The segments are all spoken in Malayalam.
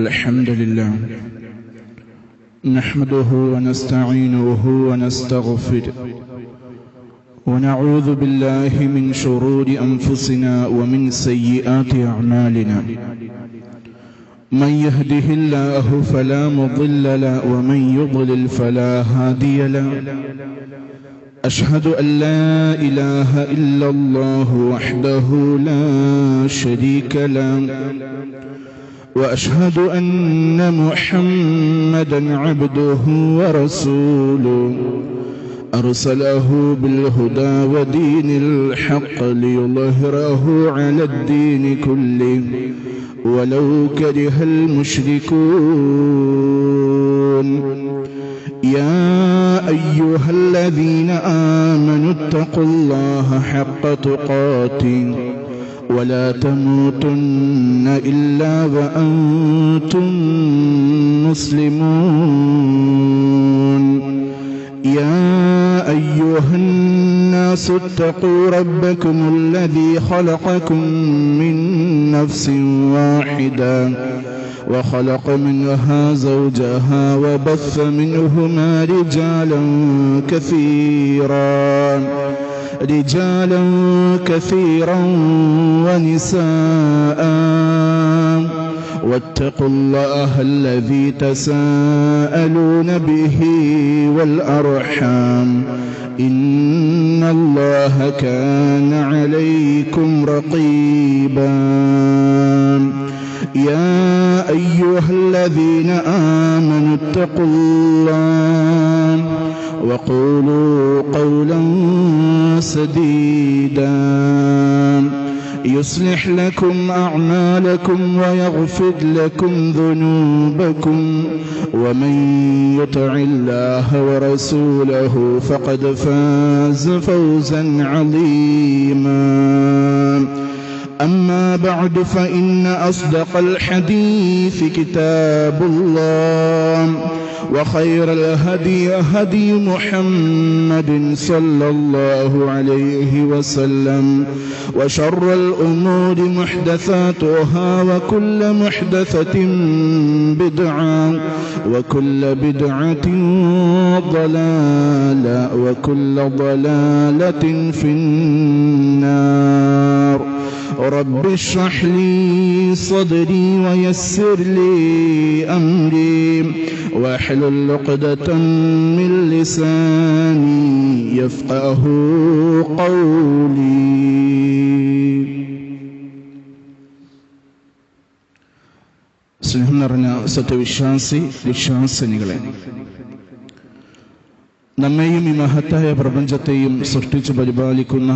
الحمد لله نحمده ونستعينه ونستغفره ونعوذ بالله من شرور أنفسنا ومن سيئات أعمالنا من يهده الله فلا مضل له ومن يضلل فلا هادي له أشهد أن لا إله إلا الله وحده لا شريك له وأشهد أن محمدا عبده ورسوله أرسله بالهدى ودين الحق ليظهره على الدين كله ولو كره المشركون يا أيها الذين آمنوا اتقوا الله حق تقاته ولا تموتن إلا وأنتم مسلمون يا أيها الناس اتقوا ربكم الذي خلقكم من نفس واحدة وخلق منها زوجها وبث منهما رجالا كثيرا ونساء واتقوا الله الذي تساءلون به والأرحام إن الله كان عليكم رقيبا يا أيها الذين آمنوا اتقوا الله وقولوا قولا سديدا يصلح لكم أعمالكم ويغفر لكم ذنوبكم ومن يطع الله ورسوله فقد فاز فوزا عظيما أما بعد فإن أصدق الحديث كتاب الله وخير الهدي هدي محمد صلى الله عليه وسلم وشر الأمور محدثاتها وكل محدثة بدعة وكل بدعة ضلالة وكل ضلالة في النار رب اشرح لي صدري ويسر لي أمري واحلل عقدة من لساني يفقه قولي. സ്നേഹം നിറഞ്ഞ സത്യവിശ്വാസിനികളെ, നമ്മെയും ഈ മഹത്തായ പ്രപഞ്ചത്തെയും സൃഷ്ടിച്ചു പരിപാലിക്കുന്ന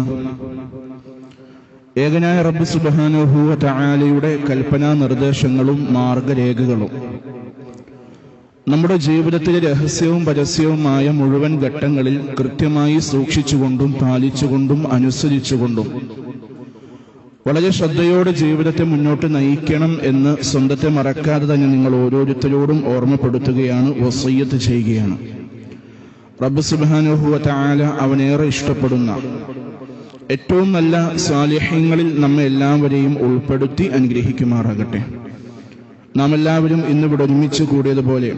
ഏകനായ റബ്ബ് സുബ്ഹാനഹു വ തആലയുടെ കൽപ്പനാ നിർദ്ദേശങ്ങളും മാർഗരേഖകളും നമ്മുടെ ജീവിതത്തിലെ രഹസ്യവും പരസ്യവുമായ മുഴുവൻ ഘട്ടങ്ങളിൽ കൃത്യമായി സൂക്ഷിച്ചുകൊണ്ടും പാലിച്ചുകൊണ്ടും അനുസരിച്ചുകൊണ്ടും വളരെ ശ്രദ്ധയോടെ ജീവിതത്തെ മുന്നോട്ട് നയിക്കണം എന്ന് സ്വന്തത്തെ മറക്കാതെ തന്നെ നിങ്ങൾ ഓരോരുത്തരോടും ഓർമ്മപ്പെടുത്തുകയാണ്, വസിയ്യത്ത് ചെയ്യുകയാണ്. റബ്ബ് സുബ്ഹാനഹു വ തആല അവനേറെ ഇഷ്ടപ്പെടുന്ന ഏറ്റവും നല്ല സാലിഹ്യങ്ങളിൽ നമ്മെ എല്ലാവരെയും ഉൾപ്പെടുത്തി അനുഗ്രഹിക്കുമാറാകട്ടെ. നാം എല്ലാവരും ഇന്നിവിടെ ഒരുമിച്ച് കൂടിയതുപോലെ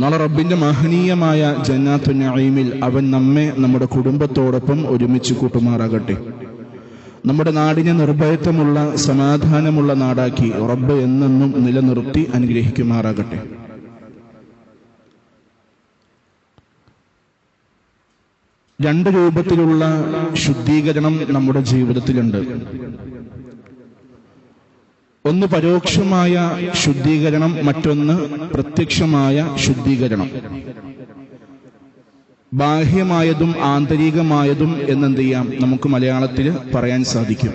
നാളെ റബ്ബിന്റെ മഹനീയമായ ജന്നാത്തുൻ നഈമിൽ അവൻ നമ്മെ നമ്മുടെ കുടുംബത്തോടൊപ്പം ഒരുമിച്ച് കൂട്ടുമാറാകട്ടെ. നമ്മുടെ നാടിനെ നിർഭയത്വമുള്ള സമാധാനമുള്ള നാടാക്കി റബ്ബ് എന്നെന്നും നിലനിർത്തി അനുഗ്രഹിക്കുമാറാകട്ടെ. രണ്ട് രൂപത്തിലുള്ള ശുദ്ധീകരണം നമ്മുടെ ജീവിതത്തിലുണ്ട്. ഒന്ന് പരോക്ഷമായ ശുദ്ധീകരണം, മറ്റൊന്ന് പ്രത്യക്ഷമായ ശുദ്ധീകരണം. ബാഹ്യമായതും ആന്തരികമായതും എന്നെന്ത് ചെയ്യാം, നമുക്ക് മലയാളത്തിൽ പറയാൻ സാധിക്കും.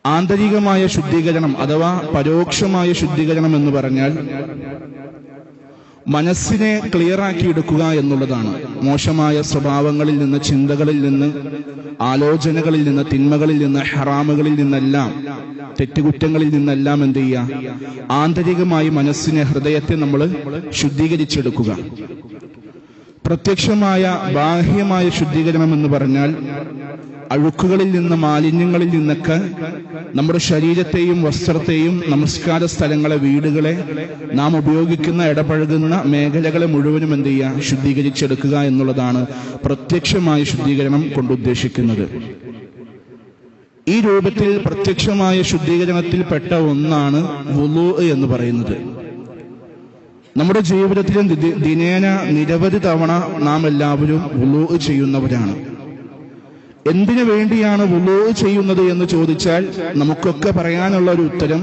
ആന്തരികമായ ശുദ്ധീകരണം അഥവാ പരോക്ഷമായ ശുദ്ധീകരണം എന്ന് പറഞ്ഞാൽ മനസ്സിനെ ക്ലിയറാക്കി എടുക്കുക എന്നുള്ളതാണ്. മോശമായ സ്വഭാവങ്ങളിൽ നിന്ന്, ചിന്തകളിൽ നിന്ന്, ആലോചനകളിൽ നിന്ന്, തിന്മകളിൽ നിന്ന്, ഹറാമുകളിൽ നിന്നെല്ലാം, തെറ്റുകുറ്റങ്ങളിൽ നിന്നെല്ലാം എന്ത് ചെയ്യുക, ആന്തരികമായി മനസ്സിനെ, ഹൃദയത്തെ നമ്മൾ ശുദ്ധീകരിച്ചെടുക്കുക. പ്രത്യക്ഷമായ ബാഹ്യമായ ശുദ്ധീകരണം എന്ന് പറഞ്ഞാൽ അഴുക്കുകളിൽ നിന്ന്, മാലിന്യങ്ങളിൽ നിന്നൊക്കെ നമ്മുടെ ശരീരത്തെയും വസ്ത്രത്തെയും, നമസ്കാര സ്ഥലങ്ങളെ, വീടുകളെ, നാം ഉപയോഗിക്കുന്ന, ഇടപഴകുന്ന മേഖലകളെ മുഴുവനും എന്ത് ചെയ്യുക? ശുദ്ധീകരിച്ചെടുക്കുക എന്നുള്ളതാണ് പ്രത്യക്ഷമായ ശുദ്ധീകരണം കൊണ്ട് ഉദ്ദേശിക്കുന്നത്. ഈ രൂപത്തിൽ പ്രത്യക്ഷമായ ശുദ്ധീകരണത്തിൽപ്പെട്ട ഒന്നാണ് വുളൂ എന്ന് പറയുന്നത്. നമ്മുടെ ജീവിതത്തിലും ദിനേന നിരവധി തവണ നാം എല്ലാവരും വുളൂ ചെയ്യുന്നവരാണ്. എന്തിനു വേണ്ടിയാണ് വുളൂ ചെയ്യുന്നത് എന്ന് ചോദിച്ചാൽ നമുക്കൊക്കെ പറയാനുള്ള ഒരു ഉത്തരം,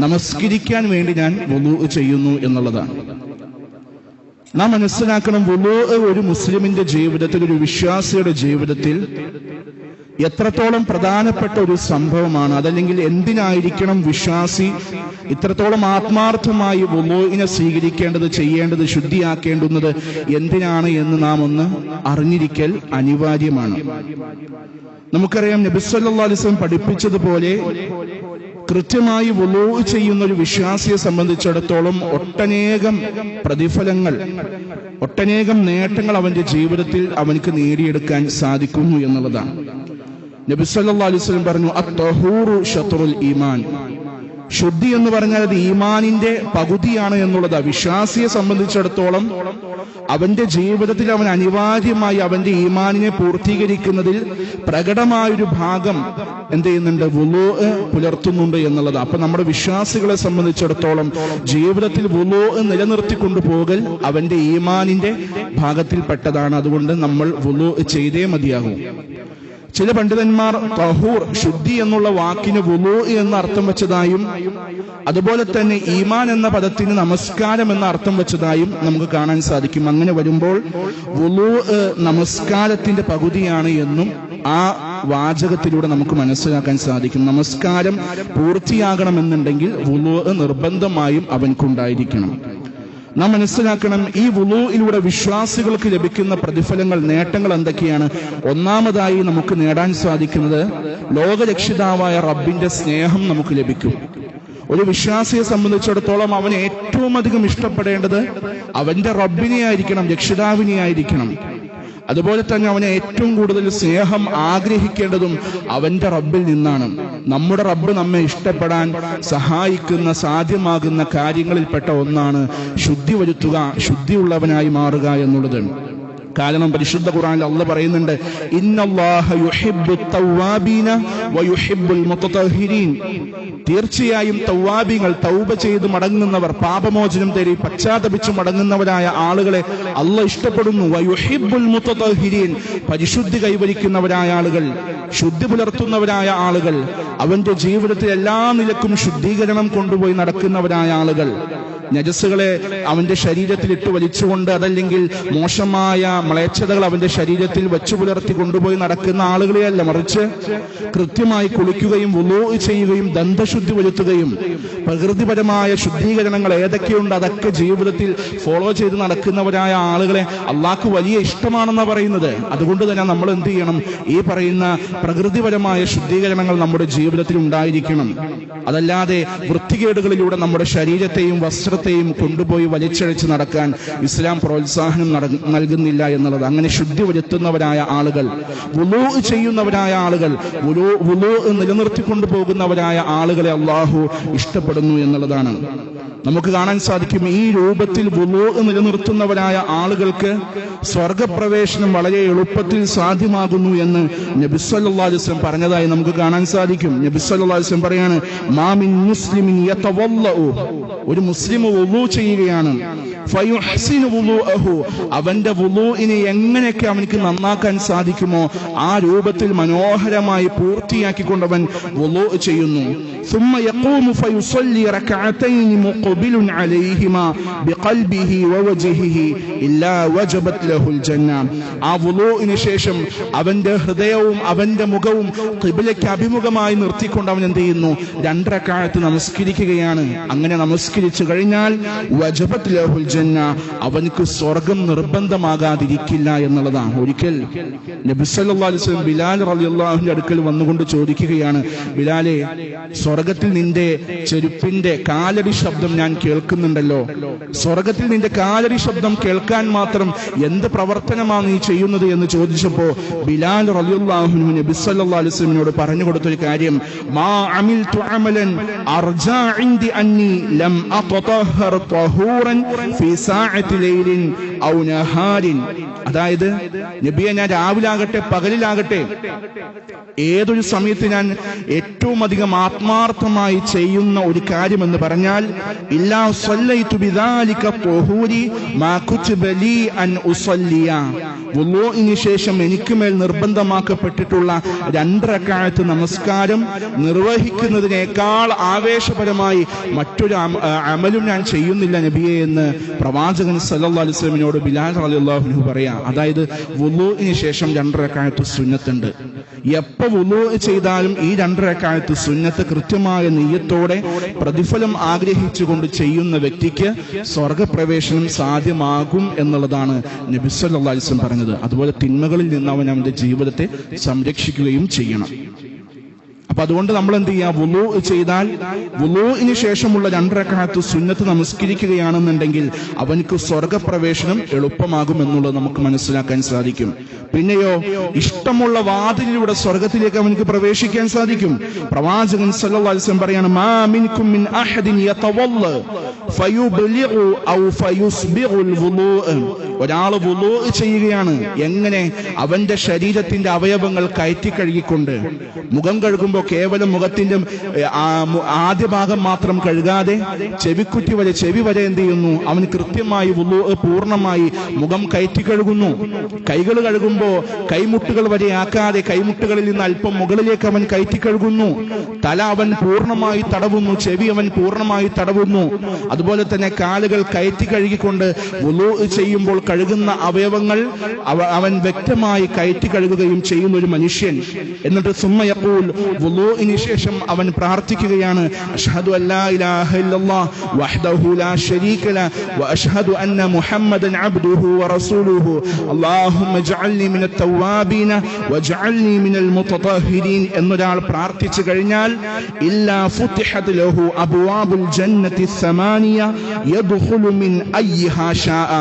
നമസ്കരിക്കാൻ വേണ്ടി ഞാൻ വുളൂ ചെയ്യുന്നു എന്നുള്ളതാണ്. നാം മനസ്സിലാക്കണം, വുളൂ ഒരു മുസ്ലിമിന്റെ ജീവിതത്തിൽ, ഒരു വിശ്വാസിയുടെ ജീവിതത്തിൽ എത്രത്തോളം പ്രധാനപ്പെട്ട ഒരു സംഭവമാണ്. അതല്ലെങ്കിൽ എന്തിനായിരിക്കണം വിശ്വാസി ഇത്രത്തോളം ആത്മാർത്ഥമായി വുളൂഇനെ സ്വീകരിക്കേണ്ടത്, ചെയ്യേണ്ടത്, ശുദ്ധിയാക്കേണ്ടുന്നത് എന്തിനാണ് എന്ന് നാം ഒന്ന് അറിഞ്ഞിരിക്കൽ അനിവാര്യമാണ്. നമുക്കറിയാം, നബി സല്ലല്ലാഹു അലൈഹി വസല്ലം പഠിപ്പിച്ചതുപോലെ കൃത്യമായി വുളൂ ചെയ്യുന്ന ഒരു വിശ്വാസിയെ സംബന്ധിച്ചിടത്തോളം ഒട്ടനേകം പ്രതിഫലങ്ങൾ, ഒട്ടനേകം നേട്ടങ്ങൾ അവന്റെ ജീവിതത്തിൽ അവനക്ക് നേടിയെടുക്കാൻ സാധിക്കുന്നു എന്നുള്ളതാണ്. നബി സല്ലല്ലാഹു അലൈഹി വസല്ലം പറഞ്ഞു, അത്ത്വഹൂറു ശത്റുൽ ഈമാൻ. ശുദ്ധി എന്ന് പറഞ്ഞാൽ അത് ഈമാനിന്റെ പകുതിയാണ് എന്നുള്ളത്. വിശ്വാസിയെ സംബന്ധിച്ചിടത്തോളം അവന്റെ ജീവിതത്തിൽ അവൻ അനിവാര്യമായി അവന്റെ ഈമാനിനെ പൂർത്തീകരിക്കുന്നതിൽ പ്രകടമായൊരു ഭാഗം എന്ത് ചെയ്യുന്നുണ്ട്? വുളൂ പുലർത്തുന്നുണ്ട് എന്നുള്ളത്. അപ്പൊ നമ്മുടെ വിശ്വാസികളെ സംബന്ധിച്ചിടത്തോളം ജീവിതത്തിൽ വുളൂ നിലനിർത്തിക്കൊണ്ടുപോകൽ അവന്റെ ഈമാനിന്റെ ഭാഗത്തിൽപ്പെട്ടതാണ്. അതുകൊണ്ട് നമ്മൾ വുളൂ ചെയ്തേ മതിയാകും. ചില പണ്ഡിതന്മാർ തഹൂർ, ശുദ്ധി എന്നുള്ള വാക്കിന് വുളൂ എന്ന അർത്ഥം വെച്ചതായും അതുപോലെ തന്നെ ഈമാൻ എന്ന പദത്തിന് നമസ്കാരം എന്ന അർത്ഥം വെച്ചതായും നമുക്ക് കാണാൻ സാധിക്കും. അങ്ങനെ വരുമ്പോൾ വുളൂ നമസ്കാരത്തിന്റെ പകുതിയാണ് എന്നും ആ വാചകത്തിലൂടെ നമുക്ക് മനസ്സിലാക്കാൻ സാധിക്കും. നമസ്കാരം പൂർത്തിയാകണമെന്നുണ്ടെങ്കിൽ വുളൂ നിർബന്ധമായും അവൻക്കുണ്ടായിരിക്കണം. നാം മനസ്സിലാക്കണം, ഈ വുളൂഇലൂടെ വിശ്വാസികൾക്ക് ലഭിക്കുന്ന പ്രതിഫലങ്ങൾ, നേട്ടങ്ങൾ എന്തൊക്കെയാണ്? ഒന്നാമതായി നമുക്ക് നേടാൻ സാധിക്കുന്നത് ലോകരക്ഷിതാവായ റബ്ബിന്റെ സ്നേഹം നമുക്ക് ലഭിക്കും. ഒരു വിശ്വാസിയെ സംബന്ധിച്ചിടത്തോളം അവന് ഏറ്റവും അധികം ഇഷ്ടപ്പെടേണ്ടത് അവന്റെ റബ്ബിനെ ആയിരിക്കണം, രക്ഷിതാവിനെ ആയിരിക്കണം. അതുപോലെ തന്നെ അവനെ ഏറ്റവും കൂടുതൽ സ്നേഹം ആഗ്രഹിക്കേണ്ടതും അവന്റെ റബ്ബിൽ നിന്നാണ്. നമ്മുടെ റബ്ബ് നമ്മെ ഇഷ്ടപ്പെടാൻ സഹായിക്കുന്ന, സാധ്യമാകുന്ന കാര്യങ്ങളിൽപ്പെട്ട ഒന്നാണ് ശുദ്ധി വരുത്തുക, ശുദ്ധിയുള്ളവനായി മാറുക എന്നുള്ളത്. കാരണം പരിശുദ്ധ ഖുർആനിൽ അല്ലാഹ് പറയുന്നുണ്ട്, ഇന്നല്ലാഹ യുഹിബ്ബുത് തവ്വാബീന വയുഹിബ്ബുൽ മുതതഹിരീൻ. തീർച്ചയായും തവ്വാബികൾ, തൗബ ചെയ്ത് മടങ്ങുന്നവർ, പാപമോചനം തേടി പശ്ചാത്തപിച്ച് മടങ്ങുന്നവരായ ആളുകളെ അല്ലാഹ് ഇഷ്ടപ്പെടുന്നു. വയുഹിബ്ബുൽ മുതതഹിരീൻ, പരിശുദ്ധി കൈവരിക്കുന്നവരായ ആളുകൾ, ശുദ്ധി പുലർത്തുന്നവരായ ആളുകൾ, അവന്റെ ജീവിതത്തിൽ എല്ലാ നിലക്കും ശുദ്ധീകരണം കൊണ്ടുപോയി നടക്കുന്നവരായ ആളുകൾ, നജസ്സുകളെ അവന്റെ ശരീരത്തിൽ ഇട്ട് വലിച്ചുകൊണ്ട്, അതല്ലെങ്കിൽ മോശമായ മ്ലേച്ഛതകൾ അവന്റെ ശരീരത്തിൽ വെച്ചു പുലർത്തി കൊണ്ടുപോയി നടക്കുന്ന ആളുകളെയല്ല, മറിച്ച് കൃത്യമായി കുളിക്കുകയും വുളൂ ചെയ്യുകയും ദന്തശുദ്ധി വരുത്തുകയും പ്രകൃതിപരമായ ശുദ്ധീകരണങ്ങൾ ഏതൊക്കെയുണ്ട് അതൊക്കെ ജീവിതത്തിൽ ഫോളോ ചെയ്ത് നടക്കുന്നവരായ ആളുകളെ അള്ളാഹ്ക്ക് വലിയ ഇഷ്ടമാണെന്ന് പറയുന്നത്. അതുകൊണ്ട് തന്നെ നമ്മൾ എന്ത് ചെയ്യണം? ഈ പറയുന്ന പ്രകൃതിപരമായ ശുദ്ധീകരണങ്ങൾ നമ്മുടെ ജീവിതത്തിൽ ഉണ്ടായിരിക്കണം. അതല്ലാതെ വൃത്തികേടുകളിലൂടെ നമ്മുടെ ശരീരത്തെയും വസ്ത്രത്തെയും കൊണ്ടുപോയി വലിച്ചഴിച്ച് നടക്കാൻ ഇസ്ലാം പ്രോത്സാഹനം നൽകുന്നില്ല എന്നുള്ളത്. അങ്ങനെ ശുദ്ധി വരുത്തുന്നവരായ ആളുകൾ, വുളൂ ചെയ്യുന്നവരായ ആളുകൾ, വുളൂ നിലനിർത്തിക്കൊണ്ടു പോകുന്നവരായ ആളുകളെ അള്ളാഹു ഇഷ്ടപ്പെടുന്നു എന്നുള്ളതാണ്. നമുക്ക് കാണാൻ സാധിക്കും, ഈ രൂപത്തിൽ വുളൂ നിലനിർത്തുന്നവരായ ആളുകൾക്ക് സ്വർഗപ്രവേശനം വളരെ എളുപ്പത്തിൽ സാധ്യമാകുന്നു എന്ന് നബി സല്ലല്ലാഹു അലൈഹി വസല്ലം പറഞ്ഞതായി നമുക്ക് കാണാൻ സാധിക്കും. നബി സല്ലല്ലാഹു അലൈഹി വസല്ലം പറയാണ്, മാ മിൻ മുസ്ലിമിൻ യതവല്ലഉ, ഒരു മുസ്ലിം വുളൂ ചെയ്യുകയാണ്, ഫയുഹ്സിനു വുളൂഅഹു, അവന്റെ വുളൂഇനെ എങ്ങനെയൊക്കെ അവനക്ക് നന്നാക്കാൻ സാധിക്കുമോ ആ രൂപത്തിൽ മനോഹരമായി പൂർത്തിയാക്കിക്കൊണ്ടവൻ വുളൂ ചെയ്യുന്നു. ثم يقوم فيصلي ركعتين مقبل عليهما بقلبه ووجهه إلا وجبت له الجنة. ആ വുളൂഇന് ശേഷം അവന്റെ ഹൃദയവും അവന്റെ മുഖവും ഖിബ്ലയ്ക്ക് അഭിമുഖമായി നിർത്തിക്കൊണ്ട് അവൻ എന്ത് ചെയ്യുന്നു? 2 റക്അത്ത് നമസ്കരിക്കുകയാണ്. അങ്ങനെ നമസ്കരിച്ചു കഴിഞ്ഞാൽ വജബത് ലഹുൽ ജന്ന, അവൻക്ക് സ്വർഗം നിർബന്ധമാകാതെ ഇരിക്കില്ല എന്നുള്ളതാണ്. ഒരിക്കൽ നബി സല്ലല്ലാഹു അലൈഹി വസല്ലം ബിലാൽ റളിയല്ലാഹുവിന്റെ അടുക്കൽ വന്നുകൊണ്ട് ചോദിക്കുകയാണ്, ബിലാലെ, സ്വർഗത്തിൽ നിന്റെ ചെരുപ്പിന്റെ കാലടി ശബ്ദം ഞാൻ കേൾക്കുന്നുണ്ടല്ലോ, സ്വർഗത്തിൽ നിന്റെ കാലടി ശബ്ദം കേൾക്കാൻ മാത്രം എന്ത് പ്രവർത്തനമാണ് നീ ചെയ്യുന്നത് എന്ന് ചോദിച്ചപ്പോ ബിലാൽ റളിയല്ലാഹു അൻഹു നബി സല്ലല്ലാഹു അലൈഹി വസല്ലമിനോട് പറഞ്ഞു കൊടുത്തൊരു കാര്യം, മാ അമിൽതു അമലൻ അർജാ ഇൻദി അന്നി ലം അതതഹർ തഹൂറൻ ഫീ സാഅത്തി ലൈലിൻ ഔ നഹാരിൻ. അതായത് നബിയെ, ഞാൻ രാവിലാകട്ടെ പകലിലാകട്ടെ ഏതൊരു സമയത്ത് ഞാൻ ഏറ്റവും അധികം ആത്മാർത്ഥമായി ചെയ്യുന്ന ഒരു കാര്യമെന്ന് പറഞ്ഞാൽ ഇല്ലാ സല്ലൈതു ബിദാലിക തഹൂരി മാ കുതിബ ലീ അൻ ഉസല്ലിയ, വുളൂഇന് ശേഷം എനിക്ക് മേൽ നിർബന്ധമാക്കപ്പെട്ടിട്ടുള്ള 2 റക്അത്ത് നമസ്കാരം നിർവഹിക്കുന്നതിനേക്കാൾ ആവേശപരമായി മറ്റൊരു അമലും ഞാൻ ചെയ്യുന്നില്ല നബിയെ എന്ന് പ്രവാചകൻ സല്ലല്ലാഹു അലൈഹി വസല്ലമിനോട് ബിലാൽ റളിയല്ലാഹു അൻഹു പറയാ. അതായത് വുളൂഇന് ശേഷം 2 റക്അത്ത് സുന്നത്തുണ്ട്. എപ്പോ വുളൂ ചെയ്താലും ഈ 2 റക്അത്ത് സുന്നത്ത് കൃത്യമായ നിയ്യത്തോടെ പ്രതിഫലം ആഗ്രഹിച്ചുകൊണ്ട് ചെയ്യുന്ന വ്യക്തിക്ക് സ്വർഗപ്രവേശനം സാധ്യമാകും എന്നുള്ളതാണ് നബി സല്ലല്ലാഹു അലൈഹി വസല്ലം പറഞ്ഞത്. അതുപോലെ തിന്മകളിൽ നിന്ന് അവൻ അവന്റെ ജീവിതത്തെ സംരക്ഷിക്കുകയും ചെയ്യണം. അപ്പൊ അതുകൊണ്ട് നമ്മൾ എന്ത് ചെയ്യാ, വുളൂ ചെയ്താൽ വുളൂഇന് ശേഷമുള്ള 2 റക്അത്ത് സുന്നത്ത് നമസ്കരിക്കുകയാണെന്നുണ്ടെങ്കിൽ അവനക്ക് സ്വർഗപ്രവേശനം എളുപ്പമാകും എന്നുള്ളത് നമുക്ക് മനസ്സിലാക്കാൻ സാധിക്കും. പിന്നെയോ ഇഷ്ടമുള്ള വാതിലിലൂടെ സ്വർഗത്തിലേക്ക് അവനക്ക് പ്രവേശിക്കാൻ സാധിക്കും. പ്രവാചകൻ സല്ലല്ലാഹു അലൈഹി വസല്ലം പറയാണ്, മാ മിൻകും മിൻ അഹദിൻ യതവല്ല ഫയുബ്ലിഗു ഔ ഫയുസ്ബിഗുൽ വുളൂ. ഒരാൾ വുളൂ ചെയ്യുകയാണ്, എങ്ങനെ? അവന്റെ ശരീരത്തിന്റെ അവയവങ്ങൾ കയറ്റി കഴുകിക്കൊണ്ട്. മുഖം കഴുകുമ്പോൾ കേവലം മുഖത്തിന്റെ ആദ്യ ഭാഗം മാത്രം കഴുകാതെ ചെവിക്കുറ്റി വരെ ചെവി വരെ എന്ത് ചെയ്യുന്നു, അവന് കൃത്യമായി വുളൂ പൂർണ്ണമായി മുഖം കയറ്റി കഴുകുന്നു. കൈകൾ കഴുകുമ്പോ കൈമുട്ടുകൾ വരെ ആക്കാതെ കൈമുട്ടുകളിൽ നിന്ന് അല്പം മുകളിലേക്ക് അവൻ കയറ്റി കഴുകുന്നു. തല അവൻ പൂർണ്ണമായി തടവുന്നു, ചെവി അവൻ പൂർണ്ണമായി തടവുന്നു. അതുപോലെ തന്നെ കാലുകൾ കയറ്റി കഴുകിക്കൊണ്ട് വുളൂ ചെയ്യുമ്പോൾ കഴുകുന്ന അവയവങ്ങൾ അവൻ വ്യക്തമായി കയറ്റി കഴുകുകയും ചെയ്യുന്ന ഒരു മനുഷ്യൻ. എന്നിട്ട് സുമ്മ യഖൂൽ, വുളൂഇന് ശേഷം അവൻ പ്രാർത്ഥിക്കുകയാണ്, അഷ്ഹദു അല്ലാ ഇലാഹ ഇല്ലല്ലാഹ് വഹ്ദഹു ലാ ശരീക ലഹു വഅഷ്ഹദു അന്ന മുഹമ്മദൻ അബ്ദുഹു വറസൂലുഹു അല്ലാഹുമ്മ ജഅൽനി മിനത് തവ്വാബീന വജഅൽനി മിനൽ മുതതഹിരീൻ എന്നൊരാൾ പ്രാർത്ഥിച്ചു കഴിഞ്ഞാൽ ഇല്ലാ ഫുതിഹത് ലഹു അബ്വാബുൽ ജന്നത്തി സമാനിയ യദ്ഖുലു മിൻ അയ്യിഹാ ശാഅ,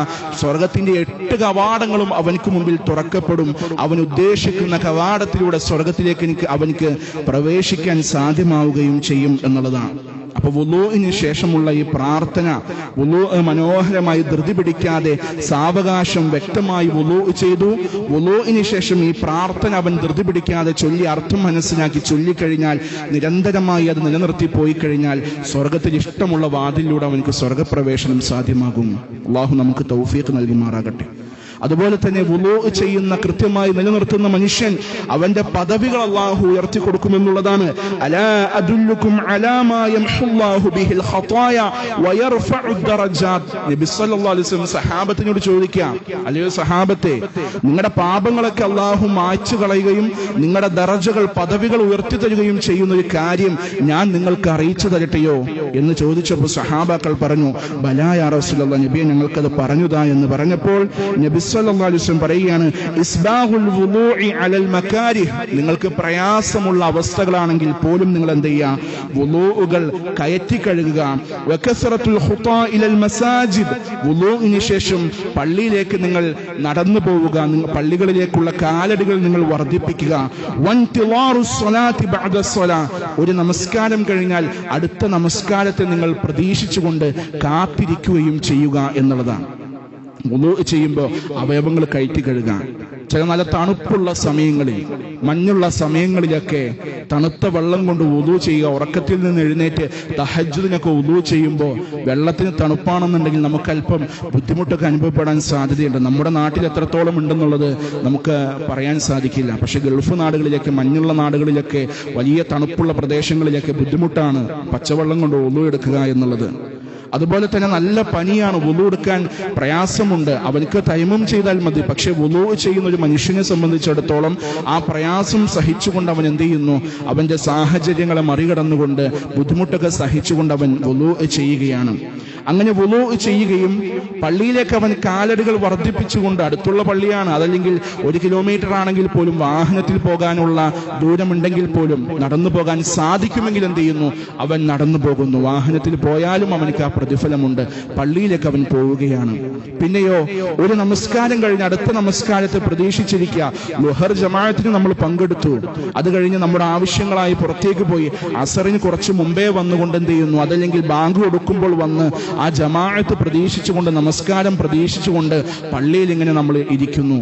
സ്വർഗ്ഗത്തിന്റെ 8 കവാടങ്ങളും അവനക്ക് മുമ്പിൽ തുറക്കപ്പെടും. അവൻ ഉദ്ദേശിക്കുന്ന കവാടത്തിലൂടെ സ്വർഗ്ഗത്തിലേക്ക് അവനക്ക് പ്രവേശിക്കാൻ സാധ്യമാവുകയും ചെയ്യും എന്നുള്ളതാണ്. അപ്പൊ വുളൂഇന് ശേഷമുള്ള ഈ പ്രാർത്ഥന, വുളൂ മനോഹരമായി ധൃതി പിടിക്കാതെ സാവകാശം വ്യക്തമായി വുളൂ ചെയ്തു. വുളൂഇന് ശേഷം ഈ പ്രാർത്ഥന അവൻ ധൃതി പിടിക്കാതെ ചൊല്ലി അർത്ഥം മനസ്സിലാക്കി ചൊല്ലിക്കഴിഞ്ഞാൽ നിരന്തരമായി അത് നിലനിർത്തി പോയി കഴിഞ്ഞാൽ സ്വർഗത്തിൽ ഇഷ്ടമുള്ള വാതിലിലൂടെ അവനക്ക് സ്വർഗപ്രവേശനം സാധ്യമാകും. അല്ലാഹു നമുക്ക് തൗഫീഖ് നൽകുമാറാകട്ടെ. അതുപോലെ തന്നെ വുളൂ ചെയ്യുന്ന കൃത്യമായി നിലനിർത്തുന്ന മനുഷ്യൻ അവന്റെ പദവികൾ അല്ലാഹു ഉയർത്തി കൊടുക്കുമെന്നുള്ളതാണ്. അലാ അദുല്ലുകും അലാ മാ യംഹുല്ലാഹു ബിഹിൽ ഖതായ വയർഫഉ ദറജാത്ത്. നബി സല്ലല്ലാഹു അലൈഹി വസല്ലം സഹാബത്തിനോട് ചോദിക്കുക, അല്ലയോ സഹാബത്തെ, നിങ്ങളുടെ പാപങ്ങളൊക്കെ അല്ലാഹു മായ്ച്ചു കളയുകയും നിങ്ങളുടെ ദറജകൾ പദവികൾ ഉയർത്തി തരികയും ചെയ്യുന്ന ഒരു കാര്യം ഞാൻ നിങ്ങൾക്ക് അറിയിച്ചു തരട്ടെയോ എന്ന് ചോദിച്ചപ്പോൾ സഹാബാക്കൾ പറഞ്ഞു, ബലാ യാ റസൂലല്ലാഹ്, നബിയെ ഞങ്ങൾക്കത് പറഞ്ഞുതാ എന്ന് പറഞ്ഞപ്പോൾ നബി സല്ലല്ലാഹു അലൈഹി വസല്ലം പറയുകയാണ്, ഇസ്ബാഹുൽ വുളൂഇ അലൽ മകാരിഹ്, നിങ്ങൾക്ക് പ്രയാസമുള്ള അവസ്ഥകളാണെങ്കിൽ പോലും നിങ്ങൾ എന്ത് ചെയ്യുക, വുളൂഉകൾ കയറ്റി കഴുകുക. വകസറത്തുൽ ഖുതാ ഇലൽ മസാജിദ്, വുളൂഇന് ശേഷം പള്ളിയിലേക്ക് നിങ്ങൾ നടന്നു പോവുക, പള്ളികളിലേക്കുള്ള കാലടികൾ നിങ്ങൾ വർദ്ധിപ്പിക്കുക. വൻതിളാറുസ് സ്വലാത്തി ബഅദ സ്വലാ, ഒരു നമസ്കാരം കഴിഞ്ഞാൽ അടുത്ത നമസ്കാരത്തെ നിങ്ങൾ പ്രതീക്ഷിച്ചുകൊണ്ട് കാത്തിരിക്കുകയും ചെയ്യുക എന്നുള്ളതാണ്. വുളൂ ചെയ്യുമ്പോൾ അവയവങ്ങൾ കയറ്റി കഴുകാൻ. ചില നല്ല തണുപ്പുള്ള സമയങ്ങളിൽ, മഞ്ഞുള്ള സമയങ്ങളിലൊക്കെ തണുത്ത വെള്ളം കൊണ്ട് വുളൂ ചെയ്യുക. ഉറക്കത്തിൽ നിന്ന് എഴുന്നേറ്റ് തഹജ്ജുദിനൊക്കെ വുളൂ ചെയ്യുമ്പോൾ വെള്ളത്തിന് തണുപ്പാണെന്നുണ്ടെങ്കിൽ നമുക്ക് അല്പം ബുദ്ധിമുട്ടൊക്കെ അനുഭവപ്പെടാൻ സാധ്യതയുണ്ട്. നമ്മുടെ നാട്ടിൽ എത്രത്തോളം ഉണ്ടെന്നുള്ളത് നമുക്ക് പറയാൻ സാധിക്കില്ല. പക്ഷെ ഗൾഫ് നാടുകളിലൊക്കെ, മഞ്ഞുള്ള നാടുകളിലൊക്കെ, വലിയ തണുപ്പുള്ള പ്രദേശങ്ങളിലൊക്കെ ബുദ്ധിമുട്ടാണ് പച്ചവെള്ളം കൊണ്ട് വുളൂ എടുക്കുക എന്നുള്ളത്. അതുപോലെ തന്നെ നല്ല പനിയാണ്, വുളു എടുക്കാൻ പ്രയാസമുണ്ട്, അവർക്ക് തൈമം ചെയ്താൽ മതി. പക്ഷെ വുളു ചെയ്യുന്ന ഒരു മനുഷ്യനെ സംബന്ധിച്ചിടത്തോളം ആ പ്രയാസം സഹിച്ചുകൊണ്ട് അവൻ എന്ത് ചെയ്യുന്നു? അവന്റെ സാഹചര്യങ്ങളെ മറികടന്നുകൊണ്ട് ബുദ്ധിമുട്ടൊക്കെ സഹിച്ചുകൊണ്ട് അവൻ വുളു ചെയ്യുകയാണ്. അങ്ങനെ വുളു ചെയ്യുകയും പള്ളിയിലേക്ക് അവൻ കാലടികൾ വർദ്ധിപ്പിച്ചുകൊണ്ട്, അടുത്തുള്ള പള്ളിയാണ്, അതല്ലെങ്കിൽ 1 കിലോമീറ്റർ ആണെങ്കിൽ പോലും, വാഹനത്തിൽ പോകാനുള്ള ദൂരമുണ്ടെങ്കിൽ പോലും, നടന്നു പോകാൻ സാധിക്കുമെങ്കിൽ എന്ത് ചെയ്യുന്നു? അവൻ നടന്നു പോകുന്നു. വാഹനത്തിൽ പോയാലും അവനക്ക് ആ പ്രതിഫലമുണ്ട്. പള്ളിയിലേക്ക് അവൻ പോവുകയാണ്. പിന്നെയോ ഒരു നമസ്കാരം കഴിഞ്ഞ് അടുത്ത നമസ്കാരത്തെ പ്രതീക്ഷിച്ചിരിക്കുക. ളുഹർ ജമാഅത്തിന് നമ്മൾ പങ്കെടുത്തു, അത് കഴിഞ്ഞ് നമ്മുടെ ആവശ്യങ്ങളായി പുറത്തേക്ക് പോയി, അസറിന് കുറച്ച് മുമ്പേ വന്നുകൊണ്ട് എന്ത് ചെയ്യുന്നു? അതല്ലെങ്കിൽ ബാങ്ക് കൊടുക്കുമ്പോൾ വന്ന് ആ ജമാഅത്ത് പ്രതീക്ഷിച്ചുകൊണ്ട്, നമസ്കാരം പ്രതീക്ഷിച്ചുകൊണ്ട് പള്ളിയിൽ ഇങ്ങനെ നമ്മൾ ഇരിക്കുന്നു.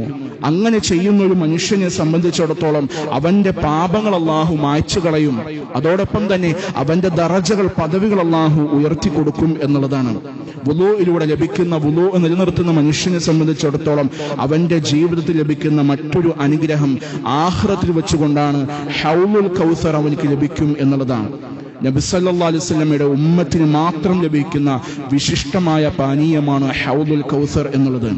അങ്ങനെ ചെയ്യുന്ന ഒരു മനുഷ്യനെ സംബന്ധിച്ചിടത്തോളം അവന്റെ പാപങ്ങൾ അല്ലാഹു മായ്ച്ചു കളയും. അതോടൊപ്പം തന്നെ അവന്റെ ദറജകൾ, പദവികൾ അല്ലാഹു ഉയർത്തി കൊടുക്കും എന്നുള്ളതാണ്. വുളൂഇലൂടെ ലഭിക്കുന്ന, വുളൂ നിലനിർത്തുന്ന മനുഷ്യനെ സംബന്ധിച്ചിടത്തോളം അവന്റെ ജീവിതത്തിൽ ലഭിക്കുന്ന മറ്റൊരു അനുഗ്രഹം ആഖിറത്തിൽ വെച്ചുകൊണ്ടാണ് ഹൗലുൽ കൗസർ അവനിക്ക് ലഭിക്കും എന്നുള്ളതാണ്. നബി സല്ലല്ലാഹു അലൈഹി വസല്ലമയുടെ ഉമ്മത്തിന് മാത്രം ലഭിക്കുന്ന വിശിഷ്ടമായ പാനീയമാണ് ഹൗലുൽ കൗസർ എന്നുള്ളത്.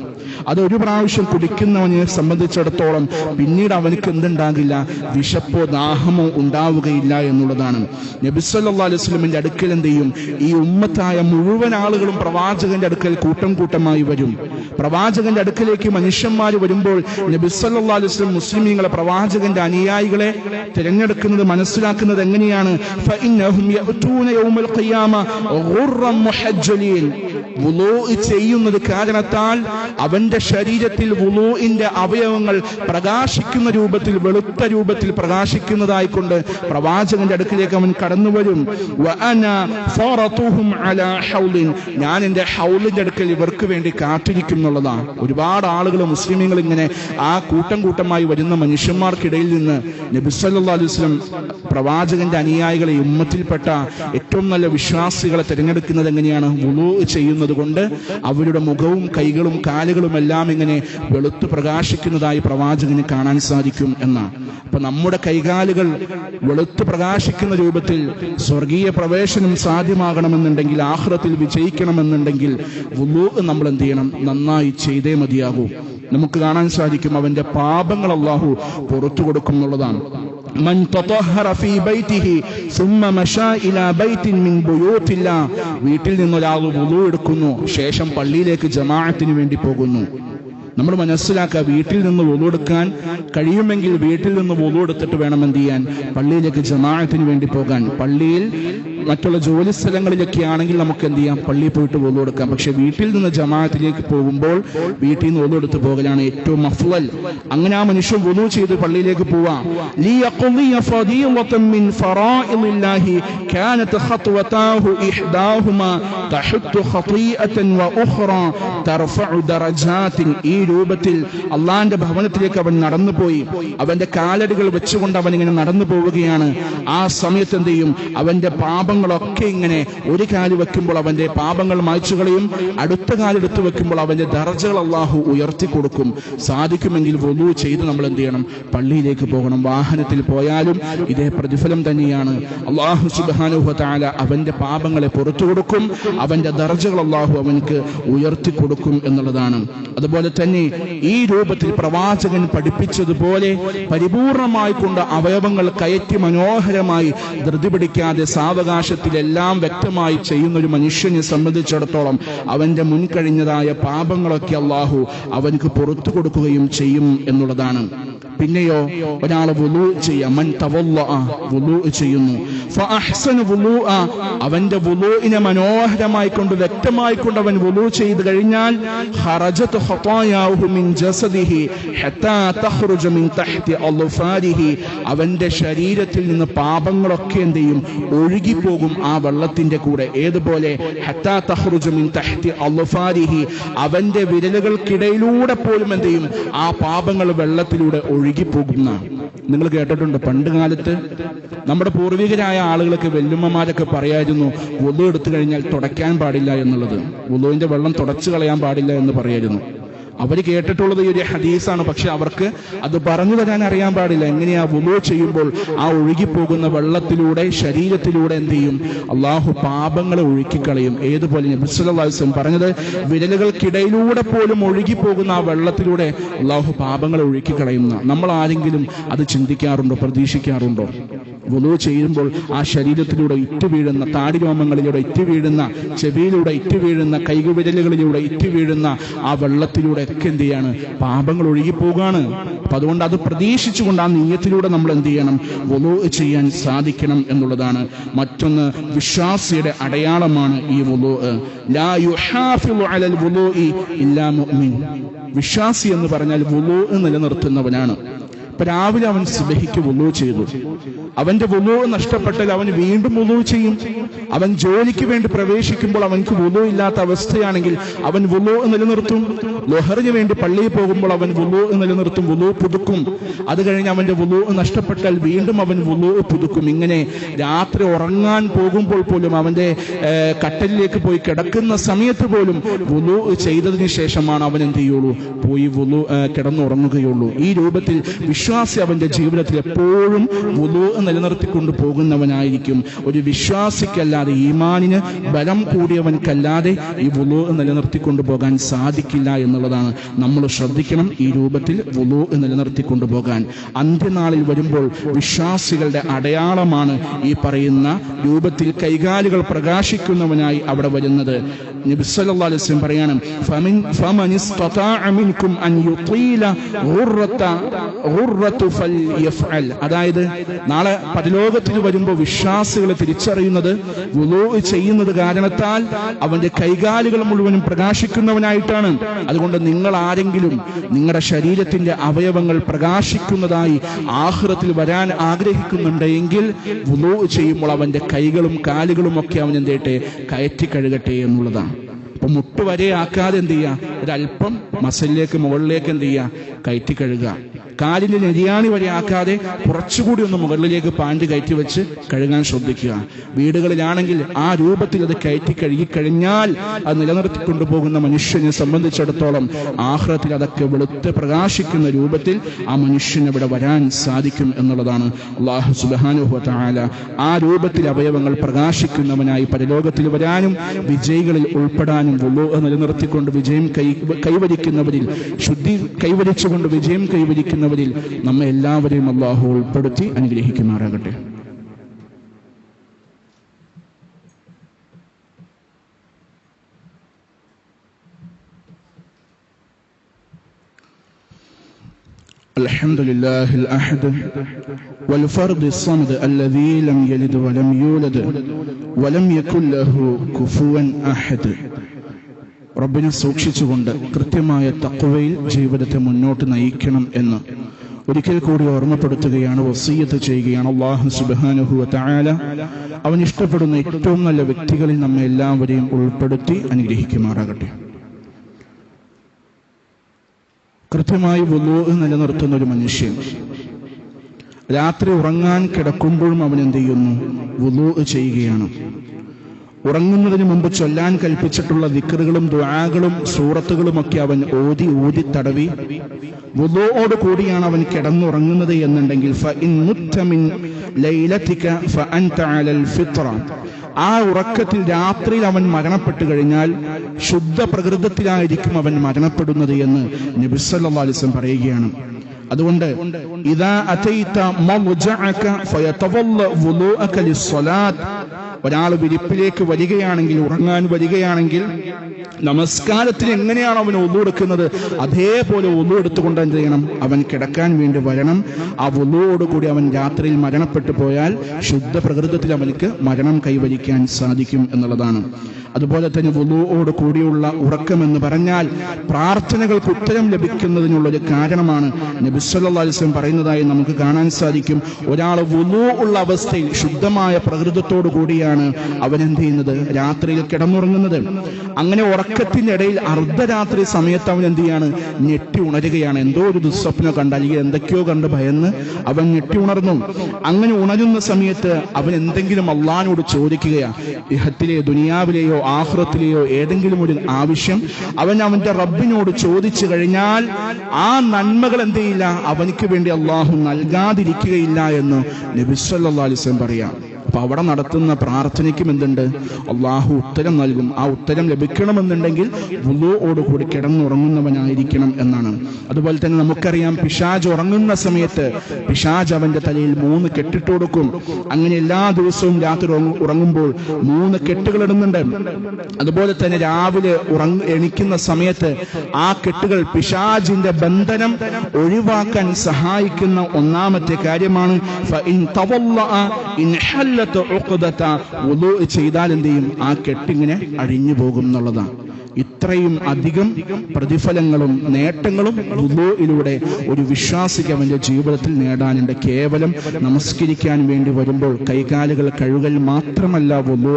അത് ഒരു പ്രാവശ്യം കുടിക്കുന്നവനെ സംബന്ധിച്ചിടത്തോളം പിന്നീട് അവനക്ക് എന്തുണ്ടാകില്ല? വിശപ്പോ ദാഹമോ ഉണ്ടാവുകയില്ല എന്നുള്ളതാണ്. നബി സല്ലല്ലാഹു അലൈഹി വസല്ലമയുടെ അടുക്കൽ എന്ത് ചെയ്യും? ഈ ഉമ്മത്തായ മുഴുവൻ ആളുകളും പ്രവാചകന്റെ അടുക്കൽ കൂട്ടം കൂട്ടമായി വരും. പ്രവാചകന്റെ അടുക്കലേക്ക് മനുഷ്യന്മാർ വരുമ്പോൾ നബി സല്ലല്ലാഹു അലൈഹി വസല്ലം മുസ്ലിമീങ്ങളെ, പ്രവാചകന്റെ അനുയായികളെ തിരഞ്ഞെടുക്കുന്നത്, മനസ്സിലാക്കുന്നത് എങ്ങനെയാണ്? ഫഇന്നഹും യഅ്തൂന യൗമൽ ഖിയാമ ഗുർറൻ മുഹജ്ജലീൻ. വുളൂ ചെയ്യുന്നത് കാരണത്താൽ അവന്റെ ശരീരത്തിൽ വുളൂഇന്റെ അവയവങ്ങൾ പ്രകാശിക്കുന്ന രൂപത്തിൽ, വെളുത്ത രൂപത്തിൽ പ്രകാശിക്കുന്നതായിക്കൊണ്ട് പ്രവാചകന്റെ അടുക്കിലേക്ക് അവൻ കടന്നു വരും. വഅന ഫറതുഹും അലാ ഹൗലിൻ. ഞാൻ എന്റെ ഹൗലിന്റെ അടുക്കൽ ഇവർക്ക് വേണ്ടി കാത്തിരിക്കും എന്നുള്ളതാണ്. ഒരുപാട് ആളുകൾ, മുസ്ലിമീങ്ങൾ ഇങ്ങനെ ആ കൂട്ടം കൂട്ടമായി വരുന്ന മനുഷ്യന്മാർക്കിടയിൽ നിന്ന് നബി സല്ലല്ലാഹു അലൈഹി വസല്ലം പ്രവാചകന്റെ അനുയായികളെ, ഉമ്മത്തിൽപ്പെട്ട ഏറ്റവും നല്ല വിശ്വാസികളെ തിരഞ്ഞെടുക്കുന്നത് എങ്ങനെയാണ്? വുളൂ ചെയ്യുന്നത് കൊണ്ട് അവരുടെ മുഖവും കൈകളും കാലുകളും എല്ലാം ഇങ്ങനെ വെളുത്തു പ്രകാശിക്കുന്നതായി പ്രവാചകന് കാണാൻ സാധിക്കും എന്നാണ്. അപ്പൊ നമ്മുടെ കൈകാലുകൾ വെളുത്തു പ്രകാശിക്കുന്ന രൂപത്തിൽ സ്വർഗീയ പ്രവേശനം സാധ്യമാകണമെന്നുണ്ടെങ്കിൽ, ആഖിറത്തിൽ വിജയിക്കണമെന്നുണ്ടെങ്കിൽ വുളൂ നമ്മൾ എന്ത് ചെയ്യണം? നന്നായി ചെയ്തേ മതിയാകൂ. നമുക്ക് കാണാൻ സാധിക്കും അവന്റെ പാപങ്ങൾ അല്ലാഹു പുറത്തു കൊടുക്കും എന്നുള്ളതാണ്. മൻ തതഹറ ഫീ ബൈതിഹി സുമ്മ മശാ ഇലാ ബൈതിൻ മിൻ ബുയൂത്തില്ലാ. വീട്ടിൽ നിന്നൊരാൾ വുളൂ എടുക്കുന്നു, ശേഷം പള്ളിയിലേക്ക് ജമാഅത്തിന് വേണ്ടി പോകുന്നു. നമ്മൾ മനസ്സിലാക്കുക, വീട്ടിൽ നിന്ന് വുളൂ എടുക്കാൻ കഴിയുമെങ്കിൽ വീട്ടിൽ നിന്ന് വുളൂ എടുത്തിട്ട് വേണം എന്ത് ചെയ്യാൻ? പള്ളിയിലേക്ക് ജമാഅത്തിന് വേണ്ടി പോകാൻ. പള്ളിയിൽ മറ്റുള്ള ജോലി സ്ഥലങ്ങളിലൊക്കെ ആണെങ്കിൽ നമുക്ക് എന്ത് ചെയ്യാം? പള്ളിയിൽ പോയിട്ട് വുളൂ എടുക്കാം. പക്ഷെ വീട്ടിൽ നിന്ന് ജമാഅത്തിലേക്ക് പോകുമ്പോൾ വീട്ടിൽ നിന്ന് വുളൂ എടുത്ത് പോകലാണ് ഏറ്റവും അഫ്ളൽ. അങ്ങനെ ആ മനുഷ്യൻ വുളൂ ചെയ്ത് പള്ളിയിലേക്ക് പോവാം. ലിയഖ്ദിയ ഫദീലതൻ മിൻ ഫറാഇദില്ലാഹി കാനത് ഖത്വതാഹു ഇഹ്ദാഹുമാ തഹുത്തു ഖതീഅതൻ വ ഉഖ്റാ തർഫഉ ദറജാത്തിൻ. ഈ രൂപത്തിൽ അള്ളാന്റെ ഭവനത്തിലേക്ക് അവൻ നടന്നുപോയി. അവന്റെ കാലടികൾ വെച്ചുകൊണ്ട് അവൻ ഇങ്ങനെ നടന്നു പോവുകയാണ്. ആ സമയത്ത് എന്ത് ചെയ്യും? അവന്റെ പാപങ്ങളൊക്കെ ഇങ്ങനെ ഒരു കാല് വെക്കുമ്പോൾ അവന്റെ പാപങ്ങൾ മായ്ച്ചുകളയും, അടുത്ത കാലെടുത്ത് വെക്കുമ്പോൾ അവന്റെ ദർജകൾ അല്ലാഹു ഉയർത്തി കൊടുക്കും. സാധിക്കുമെങ്കിൽ വുളൂ ചെയ്ത് നമ്മൾ എന്ത് ചെയ്യണം? പള്ളിയിലേക്ക് പോകണം. വാഹനത്തിൽ പോയാലും ഇതേ പ്രതിഫലം തന്നെയാണ്. അല്ലാഹു സുബ്ഹാനഹു വ തആല അവന്റെ പാപങ്ങളെ പുറത്തു കൊടുക്കും, അവന്റെ ദർജകൾ അല്ലാഹു അവനക്ക് ഉയർത്തി കൊടുക്കും എന്നുള്ളതാണ്. അതുപോലെ തന്നെ ഈ രൂപത്തിൽ പ്രവാചകൻ പഠിപ്പിച്ചതുപോലെ പരിപൂർണമായി കൊണ്ട് അവയവങ്ങൾ കയറ്റി മനോഹരമായി ധൃതി പിടിക്കാതെ സാവകാശത്തിലെല്ലാം വ്യക്തമായി ചെയ്യുന്ന ഒരു മനുഷ്യനെ സംബന്ധിച്ചിടത്തോളം അവന്റെ മുൻകഴിഞ്ഞതായ പാപങ്ങളൊക്കെ അല്ലാഹു അവനക്ക് പുറത്തു കൊടുക്കുകയും ചെയ്യും എന്നുള്ളതാണ്. പിന്നെയോ ഒരാൾ വുളൂ ചെയ്യാം. മൻ തവല്ലഅ, വുളൂ ചെയ്യുന്നു, ഫഅഹ്സന വുളൂഅ, അവന്റെ വുളൂഇനെ മനോഹരമായി കൊണ്ട് വ്യക്തമായി കൊണ്ട് അവൻ വുളൂ ചെയ്തു കഴിഞ്ഞാൽ ഖറജത് ഖതായാഹു മിൻ ജസദിഹി ഹത്താ തഖ്റുജ മിൻ തഹ്തി അൾഫാരിഹി, അവന്റെ ശരീരത്തിൽ നിന്ന് പാപങ്ങളൊക്കെ എന്ത് ചെയ്യും? ഒഴുകിപ്പോകും ആ വെള്ളത്തിന്റെ കൂടെ. ഏതുപോലെ? ഹത്താ തഖ്റുജ മിൻ തഹ്തി അൾഫാരിഹി, അവന്റെ വിരലുകൾക്കിടയിലൂടെ പോലും എന്ത് ചെയ്യും? ആ പാപങ്ങൾ വെള്ളത്തിലൂടെ ഒഴുകിപ്പോകുന്ന. നിങ്ങൾ കേട്ടിട്ടുണ്ട്, പണ്ട് കാലത്ത് നമ്മുടെ പൂർവികരായ ആളുകളൊക്കെ, വെല്ലുമ്മമാരൊക്കെ പറയായിരുന്നു വുളൂ എടുത്തു കഴിഞ്ഞാൽ തുടയ്ക്കാൻ പാടില്ല എന്നുള്ളത്. വുളൂവിന്റെ വെള്ളം തുടച്ചു കളയാൻ പാടില്ല എന്ന് പറയായിരുന്നു. അവർ കേട്ടിട്ടുള്ളത് ഈ ഒരു ഹദീസാണ്. പക്ഷെ അവർക്ക് അത് പറഞ്ഞു തരാൻ അറിയാൻ പാടില്ല. എങ്ങനെയാ വുളൂ ചെയ്യുമ്പോൾ ആ ഒഴുകിപ്പോകുന്ന വെള്ളത്തിലൂടെ ശരീരത്തിലൂടെ എന്ത് ചെയ്യും? അള്ളാഹു പാപങ്ങളെ ഒഴുക്കിക്കളയും. ഏതുപോലെ നബി സല്ലല്ലാഹു അലൈഹി വസല്ലം പറഞ്ഞത്, വിരലുകൾക്കിടയിലൂടെ പോലും ഒഴുകിപ്പോകുന്ന ആ വെള്ളത്തിലൂടെ അള്ളാഹു പാപങ്ങളെ ഒഴുക്കിക്കളയുന്ന. നമ്മൾ ആരെങ്കിലും അത് ചിന്തിക്കാറുണ്ടോ, പ്രതീക്ഷിക്കാറുണ്ടോ? വുളൂ ചെയ്യുമ്പോൾ ആ ശരീരത്തിലൂടെ ഇറ്റുവീഴുന്ന, താടിരോമങ്ങളിലൂടെ ഇറ്റുവീഴുന്ന, ചെവിയിലൂടെ ഇറ്റുവീഴുന്ന, കൈവിരലുകളിലൂടെ ഇറ്റുവീഴുന്ന ആ വെള്ളത്തിലൂടെ ഒക്കെ എന്ത് ചെയ്യാണ്? പാപങ്ങൾ ഒഴുകിപ്പോകാണ്. അപ്പൊ അതുകൊണ്ട് അത് പ്രതീക്ഷിച്ചുകൊണ്ട് ആ നിയ്യത്തിലൂടെ നമ്മൾ എന്ത് ചെയ്യണം? വുളൂ ചെയ്യാൻ സാധിക്കണം എന്നുള്ളതാണ്. മറ്റൊന്ന്, വിശ്വാസിയുടെ അടയാളമാണ് ഈ വുളൂ. ലാ യുഹാഫിളു അലൽ വുളൂഇ ഇല്ലാ മുഅ്മിൻ. വിശ്വാസി എന്ന് പറഞ്ഞാൽ വുളൂ നിലനിർത്തുന്നവനാണ്. ഇപ്പൊ രാവിലെ അവൻ സുബഹിക്ക് വുളൂ ചെയ്തു, അവന്റെ വുളൂ നഷ്ടപ്പെട്ടാൽ അവൻ വീണ്ടും വുളൂ ചെയ്യും. അവൻ ജോലിക്ക് വേണ്ടി പ്രവേശിക്കുമ്പോൾ അവൻക്ക് വുളൂ ഇല്ലാത്ത അവസ്ഥയാണെങ്കിൽ അവൻ വുളൂ നിലനിർത്തും. ളുഹറിന് വേണ്ടി പള്ളിയിൽ പോകുമ്പോൾ അവൻ വുളൂ നിലനിർത്തും, വുളൂ പുതുക്കും. അത് കഴിഞ്ഞ് അവന്റെ വുളൂ നഷ്ടപ്പെട്ടാൽ വീണ്ടും അവൻ വുളൂ പുതുക്കും. ഇങ്ങനെ രാത്രി ഉറങ്ങാൻ പോകുമ്പോൾ പോലും, അവന്റെ കട്ടലിലേക്ക് പോയി കിടക്കുന്ന സമയത്ത് പോലും വുളൂ ചെയ്തതിന് ശേഷമാണ് അവൻ എന്ത് ചെയ്യുള്ളൂ? പോയി വുളൂ കിടന്നുറങ്ങുകയുള്ളൂ. ഈ രൂപത്തിൽ വിശ്വാസി അവന്റെ ജീവിതത്തിൽ എപ്പോഴും വുളൂ നിലനിർത്തിക്കൊണ്ട് പോകുന്നവനായിരിക്കും. ഒരു വിശ്വാസിക്കല്ലാതെ, ഈമാനിന് ബലം കൂടിയവൻക്കല്ലാതെ ഈ വുളൂ നിലനിർത്തിക്കൊണ്ടു പോകാൻ സാധിക്കില്ല എന്നുള്ളതാണ്. നമ്മൾ ശ്രദ്ധിക്കണം ഈ രൂപത്തിൽ വുളൂ നിലനിർത്തിക്കൊണ്ടു പോകാൻ. അന്ത്യനാളിൽ വരുമ്പോൾ വിശ്വാസികളുടെ അടയാളമാണ് ഈ പറയുന്ന രൂപത്തിൽ കൈകാലുകൾ പ്രകാശിക്കുന്നവനായി അവിടെ വരുന്നത്. നബി സല്ലല്ലാഹു അലൈഹി വസല്ലം പറയാണ്, ഫമൻ ഇസ്തതാഅ മിൻകും അൻ യുതീല ഗുർറതു ഫൽയഫ്അൽ. അതായത് നാളെ പരലോകത്തിൽ വരുമ്പോൾ വിശ്വാസികളെ തിരിച്ചറിയുന്നത് വുളൂ ചെയ്യുന്നത് കാരണത്താൽ അവന്റെ കൈകാലുകൾ മുഴുവനും പ്രകാശിക്കുന്നവനായിട്ടാണ്. അതുകൊണ്ട് നിങ്ങൾ ആരെങ്കിലും നിങ്ങളുടെ ശരീരത്തിന്റെ അവയവങ്ങൾ പ്രകാശിക്കുന്നതായി ആഖിറത്തിൽ വരാൻ ആഗ്രഹിക്കുന്നുണ്ടെങ്കിൽ വുളൂ ചെയ്യുമ്പോൾ അവന്റെ കൈകളും കാലുകളും ഒക്കെ അവൻ എന്ത് ചെയ്യട്ടെ? കയറ്റി കഴുകട്ടെ എന്നുള്ളതാണ്. അപ്പൊ മുട്ടുവരെ ആക്കാതെ എന്ത് ചെയ്യുക? ഒരല്പം മസിലിലേക്ക് മുകളിലേക്ക് എന്ത് ചെയ്യുക? കയറ്റി കഴുകുക. കാലിന്റെ നെരിയാണി വരെ ആക്കാതെ കുറച്ചുകൂടി ഒന്ന് മുകളിലേക്ക് പാൻറ് കയറ്റി വെച്ച് കഴുകാൻ ശ്രദ്ധിക്കുക. വീടുകളിലാണെങ്കിൽ ആ രൂപത്തിൽ അത് കയറ്റി കഴുകിക്കഴിഞ്ഞാൽ അത് നിലനിർത്തിക്കൊണ്ടുപോകുന്ന മനുഷ്യനെ സംബന്ധിച്ചിടത്തോളം ആഖിറത്തിൽ അതൊക്കെ വെളുത്ത് പ്രകാശിക്കുന്ന രൂപത്തിൽ ആ മനുഷ്യന് ഇവിടെ വരാൻ സാധിക്കും എന്നുള്ളതാണ്. അല്ലാഹു സുബ്ഹാനഹു വ തആല ആ രൂപത്തിൽ അവയവങ്ങൾ പ്രകാശിക്കുന്നവനായി പരലോകത്തിൽ വരാനും വിജയികളിൽ ഉൾപ്പെടാനും വുളൂ നിലനിർത്തിക്കൊണ്ട് വിജയം കൈവരിക്കുന്നവരിൽ, ശുദ്ധി കൈവരിച്ചുകൊണ്ട് വിജയം കൈവരിക്കുന്ന നമ്മെ എല്ലാവരെയും അല്ലാഹു ഉൾപ്പെടുത്തി അനുഗ്രഹിക്കുമാറാകട്ടെ. الحمد لله الأحد والفرد الصمد الذي لم يلد ولم يولد ولم يكن له كفوا أحد. റബ്ബിനെ സൂക്ഷിച്ചുകൊണ്ട് കൃത്യമായ തഖ്വയിൽ ജീവിതത്തെ മുന്നോട്ട് നയിക്കണം എന്ന് ഒരിക്കൽ കൂടി ഓർമ്മപ്പെടുത്തുകയാണ്, വസിയ്യത്ത് ചെയ്യുകയാണ്. അല്ലാഹു സുബ്ഹാനഹു വ തആല അവൻ ഇഷ്ടപ്പെടുന്ന ഏറ്റവും നല്ല വ്യക്തികളിൽ നമ്മെ എല്ലാവരെയും ഉൾപ്പെടുത്തി അനുഗ്രഹിക്കുമാറാകട്ടെ. കൃത്യമായി വുളൂ നിലനിർത്തുന്ന ഒരു മനുഷ്യൻ രാത്രി ഉറങ്ങാൻ കിടക്കുമ്പോഴും അവൻ എന്ത് ചെയ്യുന്നു? വുളൂ ചെയ്യുകയാണ്. ഉറങ്ങുന്നതിന് മുമ്പ് ചൊല്ലാൻ കൽപ്പിച്ചിട്ടുള്ള ദിക്റുകളും ദുആകളും സൂറത്തുകളും ഒക്കെ അവൻ ഓതി തടവി വുളൂഓട് കൂടിയാണ് അവൻ കിടന്നുറങ്ങുന്നത് എന്നുണ്ടെങ്കിൽ ആ ഉറക്കത്തിൽ രാത്രിയിൽ അവൻ മരണപ്പെട്ടു കഴിഞ്ഞാൽ ശുദ്ധ പ്രകൃതത്തിലായിരിക്കും അവൻ മരണപ്പെടുന്നത് എന്ന് നബി സല്ലല്ലാഹു അലൈഹി വസല്ലം പറയുകയാണ്. അതുകൊണ്ട് ഇദാ അതൈത മൗജഅക ഫയതവല്ല വുളൂഅക ലിസ്സലാത്ത്, ഒരാൾ വിരിപ്പിലേക്ക് വരികയാണെങ്കിൽ, ഉറങ്ങാൻ വരികയാണെങ്കിൽ നമസ്കാരത്തിന് എങ്ങനെയാണ് അവൻ വുളൂ എടുക്കുന്നത് അതേപോലെ വുളൂ എടുത്തുകൊണ്ട് എന്ത് ചെയ്യണം? അവൻ കിടക്കാൻ വേണ്ടി വരണം. ആ വുളൂയോട് കൂടി അവൻ രാത്രിയിൽ മരണപ്പെട്ടു പോയാൽ ശുദ്ധ പ്രകൃതത്തിൽ അവനക്ക് മരണം കൈവരിക്കാൻ സാധിക്കും എന്നുള്ളതാണ്. അതുപോലെ തന്നെ വുളൂയോട് കൂടിയുള്ള ഉറക്കം എന്ന് പറഞ്ഞാൽ പ്രാർത്ഥനകൾക്ക് ഉത്തരം ലഭിക്കുന്നതിനുള്ളൊരു കാരണമാണ്. നബി സല്ലല്ലാഹു അലൈഹി വസല്ലം പറയുന്നതായി നമുക്ക് കാണാൻ സാധിക്കും. ഒരാൾ വുളൂ ഉള്ള അവസ്ഥയിൽ ശുദ്ധമായ പ്രകൃതത്തോടു കൂടിയാണ് അവൻ എന്ത് ചെയ്യുന്നത്? രാത്രിയിൽ കിടന്നുറങ്ങുന്നത്. അങ്ങനെ ഉറക്കത്തിന്റെ ഇടയിൽ അർദ്ധരാത്രി സമയത്ത് അവൻ എന്ത് ചെയ്യാണ്? ഞെട്ടി ഉണരുകയാണ്. എന്തോ ഒരു ദുസ്വപ്നം കണ്ട, അല്ലെങ്കിൽ എന്തൊക്കെയോ കണ്ട് ഭയന്ന് അവൻ ഞെട്ടി ഉണർന്നു. അങ്ങനെ ഉണരുന്ന സമയത്ത് അവൻ എന്തെങ്കിലും അള്ളാഹിനോട് ചോദിക്കുകയാ. ഇഹത്തിലെ ദുനിയാവിലെയോ ആഖിറത്തിലെയോ ഏതെങ്കിലും ഒരു ആവശ്യം അവന്റെ റബ്ബിനോട് ചോദിച്ചു കഴിഞ്ഞാൽ ആ നന്മകൾ എന്ത് ചെയ്യില്ല, അവനിക്ക് വേണ്ടി അള്ളാഹു നൽകാതിരിക്കുകയില്ല എന്ന് നബി സല്ലല്ലാഹു അലൈഹി വസല്ലം പറയാം. അപ്പൊ അവിടെ നടത്തുന്ന പ്രാർത്ഥനയ്ക്കും എന്തുണ്ട്, അള്ളാഹു ഉത്തരം നൽകും. ആ ഉത്തരം ലഭിക്കണമെന്നുണ്ടെങ്കിൽ വുളൂഓടുകൂടി കിടന്നുറങ്ങുന്നവനായിരിക്കണം എന്നാണ്. അതുപോലെ തന്നെ നമുക്കറിയാം, പിശാച് ഉറങ്ങുന്ന സമയത്ത് പിശാച് അവന്റെ തലയിൽ 3 കെട്ടിട്ട് കൊടുക്കും. അങ്ങനെ എല്ലാ ദിവസവും രാത്രി ഉറങ്ങുമ്പോൾ 3 കെട്ടുകൾ ഇടുന്നുണ്ട്. അതുപോലെ തന്നെ രാവിലെ എണിക്കുന്ന സമയത്ത് ആ കെട്ടുകൾ, പിശാചിന്റെ ബന്ധനം ഒഴിവാക്കാൻ സഹായിക്കുന്ന ഒന്നാമത്തെ കാര്യമാണ് വുളൂ ചെയ്താൽ എന്ത് ചെയ്യും, ആ കെട്ടിങ്ങനെ അഴിഞ്ഞു പോകും എന്നുള്ളതാണ്. ഇത്രയും അധികം പ്രതിഫലങ്ങളും നേട്ടങ്ങളും വുളൂഇലൂടെ ഒരു വിശ്വാസിക്ക് അവന്റെ ജീവിതത്തിൽ നേടാനുണ്ട്. കേവലം നമസ്കരിക്കാൻ വേണ്ടി വരുമ്പോൾ കൈകാലുകൾ കഴുകൽ മാത്രമല്ല വുളൂ,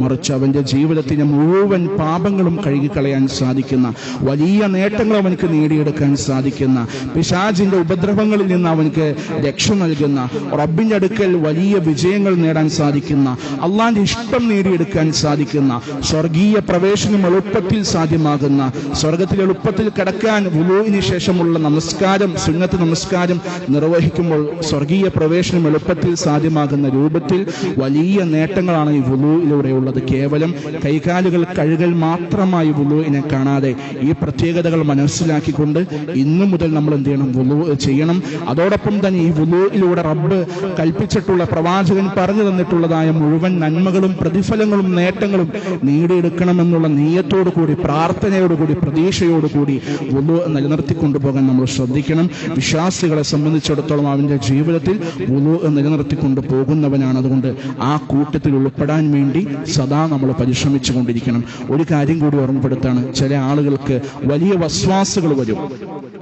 മറിച്ച് അവന്റെ ജീവിതത്തിന് മുഴുവൻ പാപങ്ങളും കഴുകിക്കളയാൻ സാധിക്കുന്ന, വലിയ നേട്ടങ്ങൾ അവനക്ക് നേടിയെടുക്കാൻ സാധിക്കുന്ന, പിശാചിന്റെ ഉപദ്രവങ്ങളിൽ നിന്ന് അവനക്ക് രക്ഷ നൽകുന്ന, റബ്ബിന്റെ അടുക്കൽ വലിയ വിജയങ്ങൾ നേടാൻ സാധിക്കുന്ന, അള്ളാന്റെ ഇഷ്ടം നേടിയെടുക്കാൻ സാധിക്കുന്ന, സ്വർഗീയ പ്രവേശനം എളുപ്പത്തിൽ സാധ്യമാകുന്ന, സ്വർഗത്തിൽ എളുപ്പത്തിൽ കടക്കാൻ വുളൂഇന് ശേഷമുള്ള നമസ്കാരം, സുന്നത്ത് നമസ്കാരം നിർവഹിക്കുമ്പോൾ സ്വർഗീയ പ്രവേശനം എളുപ്പത്തിൽ സാധ്യമാകുന്ന രൂപത്തിൽ വലിയ നേട്ടങ്ങളാണ് ഈ വുളൂഇലൂടെയുള്ളത്. കേവലം കൈകാലുകൾ കഴുകൽ മാത്രമായി വുളൂഇനെ കാണാതെ ഈ പ്രത്യേകതകൾ മനസ്സിലാക്കിക്കൊണ്ട് ഇന്നു മുതൽ നമ്മൾ എന്ത് ചെയ്യണം, വുളൂ ചെയ്യണം. അതോടൊപ്പം തന്നെ ഈ വുളൂഇലൂടെ റബ്ബ് കൽപ്പിച്ചിട്ടുള്ള, പ്രവാചകൻ പറഞ്ഞു തന്നിട്ടുള്ളതായ മുഴുവൻ നന്മകളും പ്രതിഫലങ്ങളും നേട്ടങ്ങളും നേടിയെടുക്കണമെന്നുള്ള നീയത്തോടു കൂടി, പ്രാർത്ഥനയോടുകൂടി, പ്രതീക്ഷയോടുകൂടി വുളൂ നിലനിർത്തിക്കൊണ്ടുപോകാൻ നമ്മൾ ശ്രദ്ധിക്കണം. വിശ്വാസികളെ സംബന്ധിച്ചിടത്തോളം അവന്റെ ജീവിതത്തിൽ വുളൂ നിലനിർത്തിക്കൊണ്ട് പോകുന്നവനാണ്. അതുകൊണ്ട് ആ കൂട്ടത്തിൽ ഉൾപ്പെടാൻ വേണ്ടി സദാ നമ്മൾ പരിശ്രമിച്ചു കൊണ്ടിരിക്കണം. ഒരു കാര്യം കൂടി ഓർമ്മപ്പെടുത്താണ്, ചില ആളുകൾക്ക് വലിയ വസ്വാസുകൾ വരും.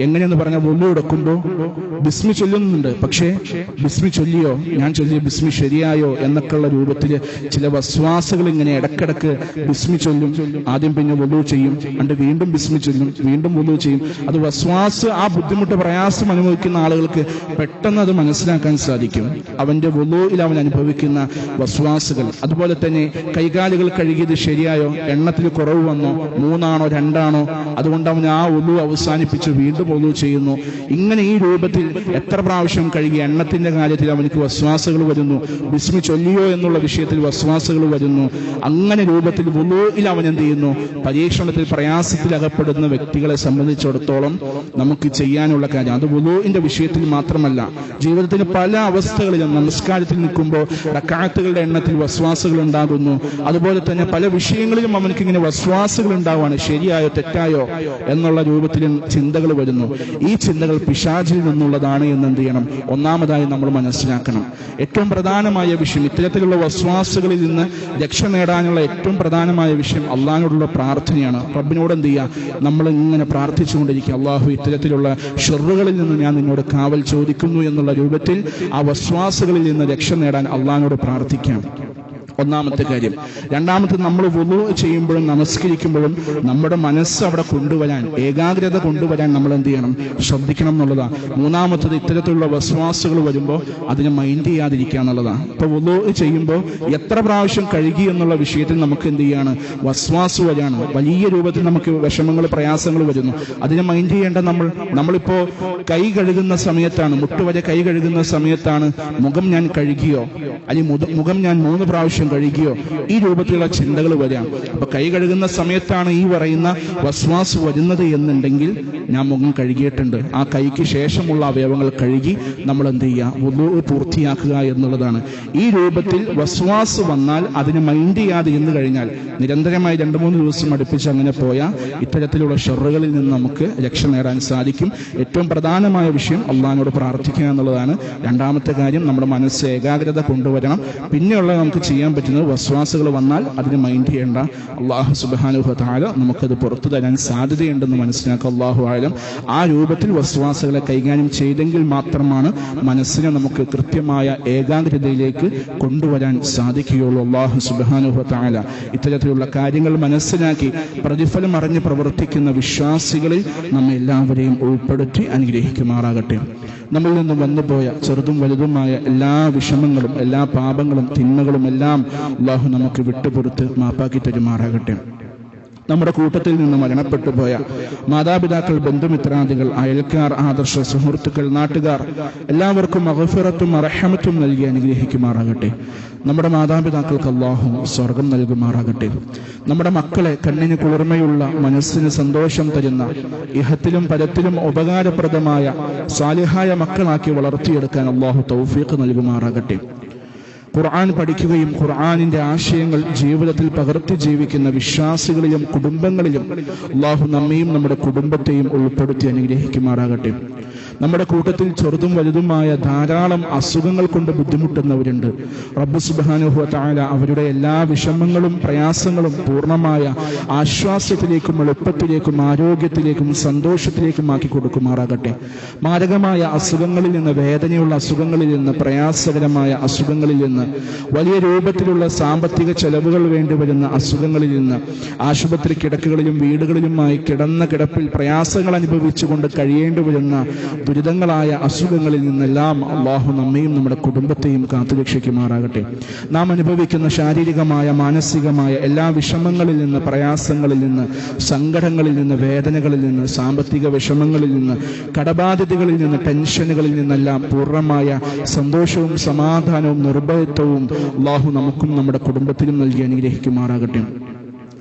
എങ്ങനെയെന്ന് പറഞ്ഞാൽ, വുളൂ എടുക്കുമ്പോൾ ബിസ്മി ചൊല്ലുന്നുണ്ട്, പക്ഷേ ബിസ്മി ചൊല്ലിയോ, ഞാൻ ചൊല്ലിയ ബിസ്മി ശരിയായോ എന്നൊക്കെയുള്ള രൂപത്തിൽ ചില വസ്വാസുകൾ ഇങ്ങനെ ഇടക്കിടക്ക് ബിസ്മി ചൊല്ലും, ആദ്യം പിന്നെ വുളൂ ചെയ്യും, and വീണ്ടും ബിസ്മി ചൊല്ലും, വീണ്ടും വുളൂ ചെയ്യും. അത് വസ്വാസ്, ആ ബുദ്ധിമുട്ട് പ്രയാസം അനുഭവിക്കുന്ന ആളുകൾക്ക് പെട്ടെന്ന് അത് മനസ്സിലാക്കാൻ സാധിക്കും, അവന്റെ വുളൂഇൽ അവൻ അനുഭവിക്കുന്ന വസ്വാസുകൾ. അതുപോലെ തന്നെ കൈകാലുകൾ കഴുകിയത് ശരിയായോ, എണ്ണത്തിൽ കുറവ് വന്നോ, 3 ആണോ 2 ആണോ, അതുകൊണ്ട് അവൻ ആ വുളൂ അവസാനിപ്പിച്ച് വീണ്ടും വുളൂ ചെയ്യുന്നു. ഇങ്ങനെ ഈ രൂപത്തിൽ എത്ര പ്രാവശ്യം കഴുകി, എണ്ണത്തിന്റെ കാര്യത്തിൽ അവനക്ക് വസ്വാസുകൾ വരുന്നു, ബിസ്മി ചൊല്ലിയോ എന്നുള്ള വിഷയത്തിൽ വസ്വാസുകൾ വരുന്നു. അങ്ങനെ രൂപത്തിൽ വുളൂഇൽ അവൻ എന്ത് ചെയ്യുന്നു, പരീക്ഷണത്തിൽ പ്രയാസത്തിൽ അകപ്പെടുന്ന വ്യക്തികളെ സംബന്ധിച്ചിടത്തോളം നമുക്ക് ചെയ്യാനുള്ള കാര്യം അത് വുളൂഇന്റെ വിഷയത്തിൽ മാത്രമല്ല, ജീവിതത്തിന് പല അവസ്ഥകളിലും നമസ്കാരത്തിൽ നിൽക്കുമ്പോൾ റക്അത്തുകളുടെ എണ്ണത്തിൽ വസ്വാസുകൾ ഉണ്ടാകുന്നു. അതുപോലെ തന്നെ പല വിഷയങ്ങളിലും അവനക്ക് ഇങ്ങനെ വസ്വാസുകൾ ഉണ്ടാവാണ്, ശരിയായോ തെറ്റായോ എന്നുള്ള രൂപത്തിലും ചിന്തകൾ വരുന്നു. ഈ ചിന്തകൾ പിശാചിൽ നിന്നുള്ളതാണ് എന്ന് എന്ത് ചെയ്യണം, ഒന്നാമതായി നമ്മൾ മനസ്സിലാക്കണം. ഏറ്റവും പ്രധാനമായ വിഷയം, ഇത്തരത്തിലുള്ള വസ്വാസുകളിൽ നിന്ന് രക്ഷ നേടാനുള്ള ഏറ്റവും പ്രധാനമായ വിഷയം അള്ളാഹിനോടുള്ള പ്രാർത്ഥനയാണ്. റബ്ബിനോട് എന്ത് ചെയ്യുക, നമ്മൾ ഇങ്ങനെ പ്രാർത്ഥിച്ചുകൊണ്ടിരിക്കുക, അള്ളാഹു ഇത്തരത്തിലുള്ള ഷർറുകളിൽ നിന്ന് ഞാൻ നിന്നോട് കാവൽ ചോദിക്കുന്നു എന്നുള്ള രൂപത്തിൽ ആ വസ്വാസുകളിൽ നിന്ന് രക്ഷ നേടാൻ അള്ളാഹിനോട് പ്രാർത്ഥിക്കാം. ഒന്നാമത്തെ കാര്യം. രണ്ടാമത്തെ, നമ്മൾ വുളൂ ചെയ്യുമ്പോഴും നമസ്കരിക്കുമ്പോഴും നമ്മുടെ മനസ്സ് അവിടെ കൊണ്ടുവരാൻ, ഏകാഗ്രത കൊണ്ടുവരാൻ നമ്മൾ എന്ത് ചെയ്യണം, ശ്രദ്ധിക്കണം എന്നുള്ളതാണ്. മൂന്നാമത്തത്, ഇത്തരത്തിലുള്ള വസ്വാസുകൾ വരുമ്പോൾ അതിനെ മൈൻഡ് ചെയ്യാതിരിക്കുക എന്നുള്ളതാണ്. ഇപ്പൊ വുളൂ ചെയ്യുമ്പോൾ എത്ര പ്രാവശ്യം കഴുകി എന്നുള്ള വിഷയത്തിൽ നമുക്ക് എന്ത് ചെയ്യാണ്, വസ്വാസ് വരാണ്, വലിയ രൂപത്തിൽ നമുക്ക് വിഷമങ്ങൾ പ്രയാസങ്ങൾ വരുന്നു. അതിനെ മൈൻഡ് ചെയ്യേണ്ട നമ്മളിപ്പോ കൈ കഴുകുന്ന സമയത്താണ്, മുട്ടുവരെ കൈ കഴുകുന്ന സമയത്താണ് മുഖം ഞാൻ കഴുകിയോ, അല്ലെങ്കിൽ മുഖം ഞാൻ 3 പ്രാവശ്യം കഴുകിയോ, ഈ രൂപത്തിലുള്ള ചിന്തകൾ വരാം. അപ്പൊ കൈ കഴുകുന്ന സമയത്താണ് ഈ പറയുന്ന വസ്വാസ് വരുന്നത് എന്നുണ്ടെങ്കിൽ ഞാൻ മുഖം കഴുകിയിട്ടുണ്ട്, ആ കൈക്ക് ശേഷമുള്ള അവയവങ്ങൾ കഴുകി നമ്മൾ എന്ത് ചെയ്യുക, വുളൂ പൂർത്തിയാക്കുക എന്നുള്ളതാണ്. ഈ രൂപത്തിൽ വസ്വാസ് വന്നാൽ അതിനെ മൈൻഡ് ചെയ്യാതെ ഇന്ന് കഴിഞ്ഞാൽ നിരന്തരമായി 2-3 ദിവസം അടുപ്പിച്ച് അങ്ങനെ പോയാൽ ഇത്തരത്തിലുള്ള ഷർറുകളിൽ നിന്ന് നമുക്ക് രക്ഷ നേടാൻ സാധിക്കും. ഏറ്റവും പ്രധാനമായ വിഷയം അള്ളാഹിനോട് പ്രാർത്ഥിക്കുക എന്നുള്ളതാണ്. രണ്ടാമത്തെ കാര്യം, നമ്മുടെ മനസ്സ് ഏകാഗ്രത കൊണ്ടുവരണം. പിന്നെയുള്ള നമുക്ക് ചെയ്യാൻ പറ്റുന്നത്, വസ്വാസുകൾ വന്നാൽ അതിന് മൈൻഡ് ചെയ്യേണ്ട, അള്ളാഹു സുബ്ഹാനഹു വ തആല നമുക്കത് പുറത്തു തരാൻ സാധ്യതയുണ്ടെന്ന് മനസ്സിലാക്കുക. അള്ളാഹു ആലം. ആ രൂപത്തിൽ വസ്വാസുകളെ കൈകാര്യം ചെയ്തെങ്കിൽ മാത്രമാണ് മനസ്സിനെ നമുക്ക് കൃത്യമായ ഏകാഗ്രതയിലേക്ക് കൊണ്ടുവരാൻ സാധിക്കുകയുള്ളൂ. അള്ളാഹു സുബ്ഹാനഹു വ തആല ഇത്തരത്തിലുള്ള കാര്യങ്ങൾ മനസ്സിലാക്കി പ്രതിഫലം അറിഞ്ഞ് പ്രവർത്തിക്കുന്ന വിശ്വാസികളിൽ നമ്മെ എല്ലാവരെയും ഉൾപ്പെടുത്തി അനുഗ്രഹിക്കുമാറാകട്ടെ. നമ്മിൽ നിന്നും വന്നുപോയ ചെറുതും വലുതുമായ എല്ലാ വിഷമങ്ങളും, എല്ലാ പാപങ്ങളും, തിന്മകളും എല്ലാം അള്ളാഹു നമുക്ക് വിട്ടുപുറത്ത് മാപ്പാക്കി തരുമാറാകട്ടെ. നമ്മുടെ കൂട്ടത്തിൽ നിന്ന് മരണപ്പെട്ടു പോയ മാതാപിതാക്കൾ, ബന്ധുമിത്രാദികൾ, അയൽക്കാർ, ആദർശ സുഹൃത്തുക്കൾ, നാട്ടുകാർ എല്ലാവർക്കും മഗ്ഫിറത്തും റഹ്മത്തും നൽകി അനുഗ്രഹിക്കുമാറാകട്ടെ. നമ്മുടെ മാതാപിതാക്കൾക്ക് അല്ലാഹു സ്വർഗം നൽകുമാറാകട്ടെ. നമ്മുടെ മക്കളെ കണ്ണിന് കുളിർമയുള്ള, മനസ്സിന് സന്തോഷം തരുന്ന, ഇഹത്തിലും പരത്തിലും ഉപകാരപ്രദമായ സാലിഹായ മക്കളാക്കി വളർത്തിയെടുക്കാൻ അല്ലാഹു തൗഫീഖ് നൽകുമാറാകട്ടെ. ഖുർആൻ പഠിക്കുകയും ഖുർആനിന്റെ ആശയങ്ങൾ ജീവിതത്തിൽ പകർത്തി ജീവിക്കുന്ന വിശ്വാസികളിലും കുടുംബങ്ങളിലും അല്ലാഹു നമ്മയും നമ്മുടെ കുടുംബത്തെയും ഉൾപ്പെടുത്തി അനുഗ്രഹിക്കുമാറാകട്ടെ. നമ്മുടെ കൂട്ടത്തിൽ ചെറുതും വലുതുമായ ധാരാളം അസുഖങ്ങൾ കൊണ്ട് ബുദ്ധിമുട്ടുന്നവരുണ്ട്. റബ്ബ് സുബ്ഹാനഹു വ തആല അവരുടെ എല്ലാ വിഷമങ്ങളും പ്രയാസങ്ങളും പൂർണ്ണമായ ആശ്വാസത്തിലേക്കും എളുപ്പത്തിലേക്കും ആരോഗ്യത്തിലേക്കും സന്തോഷത്തിലേക്കും ആക്കി കൊടുക്കുമാറാകട്ടെ. മാരകമായ അസുഖങ്ങളിൽ നിന്ന്, വേദനയുള്ള അസുഖങ്ങളിൽ നിന്ന്, പ്രയാസകരമായ അസുഖങ്ങളിൽ നിന്ന്, വലിയ രൂപത്തിലുള്ള സാമ്പത്തിക ചെലവുകൾ വേണ്ടിവരുന്ന അസുഖങ്ങളിൽ നിന്ന്, ആശുപത്രി കിടക്കുകളിലും വീടുകളിലുമായി കിടന്ന കിടപ്പിൽ പ്രയാസങ്ങൾ അനുഭവിച്ചുകൊണ്ട് കഴിയേണ്ടി വരുന്ന ദുരിതങ്ങളായ അസുഖങ്ങളിൽ നിന്നെല്ലാം അല്ലാഹു നമ്മയും നമ്മുടെ കുടുംബത്തെയും കാത്തുരക്ഷിക്കുമാറാകട്ടെ. നാം അനുഭവിക്കുന്ന ശാരീരികമായ, മാനസികമായ എല്ലാ വിഷമങ്ങളിൽ നിന്ന്, പ്രയാസങ്ങളിൽ നിന്ന്, സങ്കടങ്ങളിൽ നിന്ന്, വേദനകളിൽ നിന്ന്, സാമ്പത്തിക വിഷമങ്ങളിൽ നിന്ന്, കടബാധ്യതകളിൽ നിന്ന്, ടെൻഷനുകളിൽ നിന്നെല്ലാം പൂർണ്ണമായ സന്തോഷവും സമാധാനവും നിർഭയത്വവും അല്ലാഹു നമുക്കും നമ്മുടെ കുടുംബത്തിനും നൽകി അനുഗ്രഹിക്കുമാറാകട്ടെ.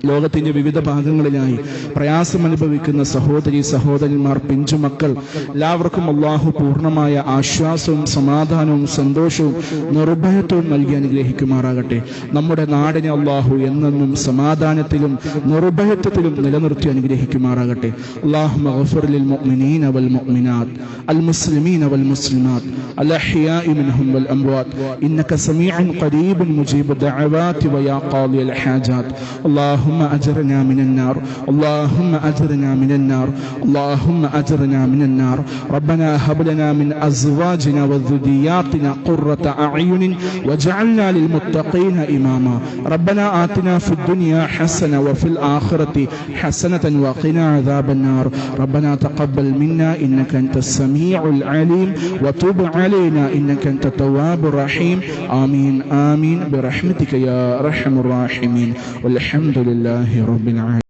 ലോകത്തിന്റെ വിവിധ ഭാഗങ്ങളിലായി പ്രയാസം അനുഭവിക്കുന്ന സഹോദരി സഹോദരന്മാർ, പിഞ്ചുമക്കൾ എല്ലാവർക്കും അല്ലാഹു പൂർണ്ണമായ ആശ്വാസവും സമാധാനവും സന്തോഷവും നിർഭയത്വവും നൽകി അനുഗ്രഹിക്കുമാറാകട്ടെ. നമ്മുടെ നാടിനെ അല്ലാഹു എന്നെന്നും സമാധാനത്തിലും നിർഭയത്വത്തിലും നിലനിർത്തി അനുഗ്രഹിക്കുമാറാകട്ടെ. അല്ലാഹുമ്മ ഗഫിർ ലിൽ മുഅ്മിനീന വൽ മുഅ്മിനാത്ത് അൽ മുസ്ലിമീന വൽ മുസ്ലിമാത്ത് അൽ അഹ്യാഇ മിൻഹും വൽ അംവാത്ത് ഇന്നക സമീഉൻ ഖരീബുൻ മുജീബു ദഅവാതി വയാ ഖാദിയൽ ഹാജാത്ത്. اللهم أجرنا من النار، اللهم أجرنا من النار، اللهم أجرنا من النار. ربنا هب لنا من أزواجنا وذرياتنا قرة أعين واجعلنا للمتقين إماما. ربنا آتنا في الدنيا حسنة وفي الآخرة حسنة وقنا عذاب النار. ربنا تقبل منا إنك أنت السميع العليم وتب علينا إنك أنت التواب الرحيم. آمين آمين برحمتك يا أرحم الراحمين. والحمد لله رب العالمين.